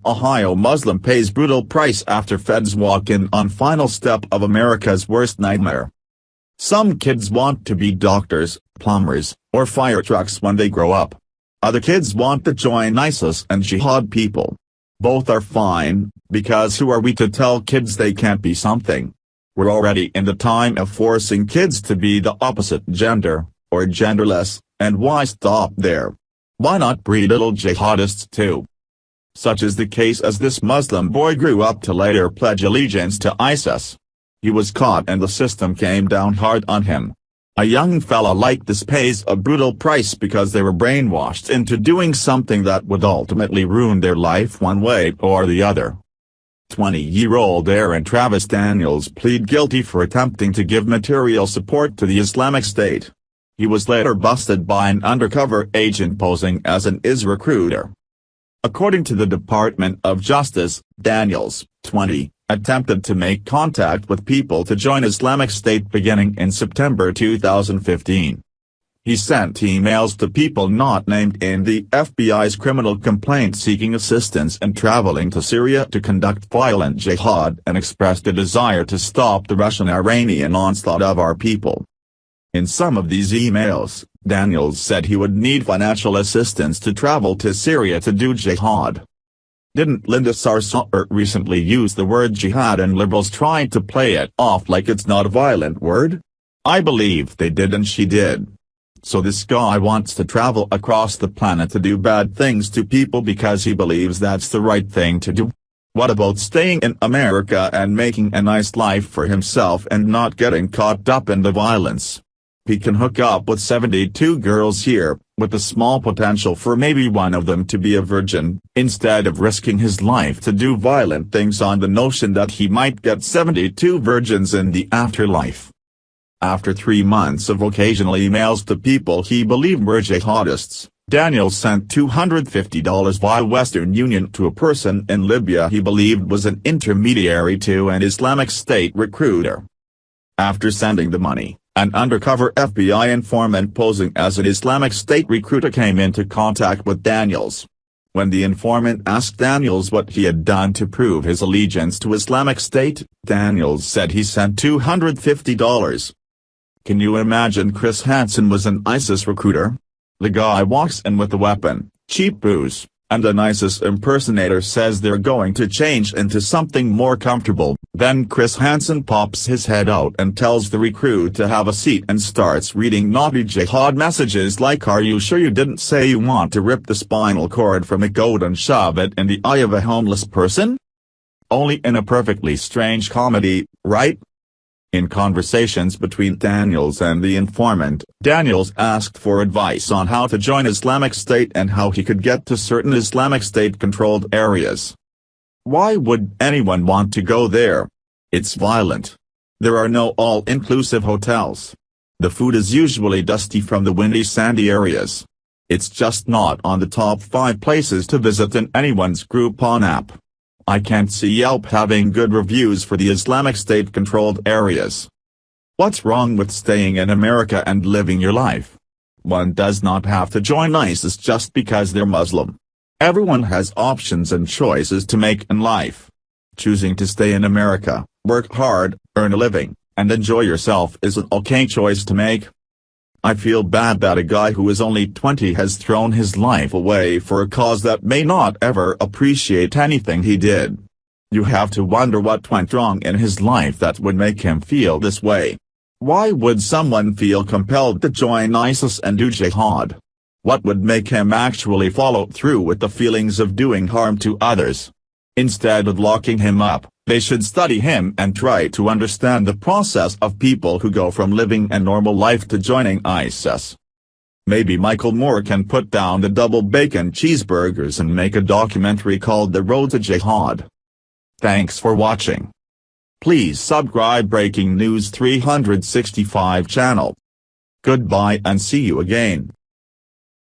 Ohio Muslim pays brutal price after feds walk in on final step of America's worst nightmare. Some kids want to be doctors, plumbers, or fire trucks when they grow up. Other kids want to join ISIS and jihad people. Both are fine, because who are we to tell kids they can't be something? We're already in the time of forcing kids to be the opposite gender, or genderless, and why stop there? Why not breed little jihadists too? Such is the case as this Muslim boy grew up to later pledge allegiance to ISIS. He was caught and the system came down hard on him. A young fella like this pays a brutal price because they were brainwashed into doing something that would ultimately ruin their life one way or the other. 20-year-old Aaron Travis Daniels pleaded guilty for attempting to give material support to the Islamic State. He was later busted by an undercover agent posing as an IS recruiter. According to the Department of Justice, Daniels, 20, attempted to make contact with people to join Islamic State beginning in September 2015. He sent emails to people not named in the FBI's criminal complaint seeking assistance and traveling to Syria to conduct violent jihad and expressed a desire to stop the Russian-Iranian onslaught of our people. In some of these emails, Daniels said he would need financial assistance to travel to Syria to do jihad. Didn't Linda Sarsour recently use the word jihad and liberals tried to play it off like it's not a violent word? I believe they did and she did. So this guy wants to travel across the planet to do bad things to people because he believes that's the right thing to do. What about staying in America and making a nice life for himself and not getting caught up in the violence? He can hook up with 72 girls here, with a small potential for maybe one of them to be a virgin, instead of risking his life to do violent things on the notion that he might get 72 virgins in the afterlife. After 3 months of occasional emails to people he believed were jihadists, Daniels sent $250 via Western Union to a person in Libya he believed was an intermediary to an Islamic State recruiter. After sending the money, an undercover FBI informant posing as an Islamic State recruiter came into contact with Daniels. When the informant asked Daniels what he had done to prove his allegiance to Islamic State, Daniels said he sent $250. Can you imagine Chris Hansen was an ISIS recruiter? The guy walks in with a weapon, cheap booze, and an ISIS impersonator says they're going to change into something more comfortable. Then Chris Hansen pops his head out and tells the recruit to have a seat and starts reading naughty jihad messages like, "Are you sure you didn't say you want to rip the spinal cord from a goat and shove it in the eye of a homeless person?" Only in a perfectly strange comedy, right? In conversations between Daniels and the informant, Daniels asked for advice on how to join Islamic State and how he could get to certain Islamic State-controlled areas. Why would anyone want to go there? It's violent. There are no all-inclusive hotels. The food is usually dusty from the windy sandy areas. It's just not on the top 5 places to visit in anyone's Groupon app. I can't see Yelp having good reviews for the Islamic State-controlled areas. What's wrong with staying in America and living your life? One does not have to join ISIS just because they're Muslim. Everyone has options and choices to make in life. Choosing to stay in America, work hard, earn a living, and enjoy yourself is an okay choice to make. I feel bad that a guy who is only 20 has thrown his life away for a cause that may not ever appreciate anything he did. You have to wonder what went wrong in his life that would make him feel this way. Why would someone feel compelled to join ISIS and do jihad? What would make him actually follow through with the feelings of doing harm to others? Instead of locking him up, they should study him and try to understand the process of people who go from living a normal life to joining ISIS. Maybe Michael Moore can put down the double bacon cheeseburgers and make a documentary called The Road to Jihad. Thanks for watching. Please subscribe Breaking News 365 channel. Goodbye and see you again.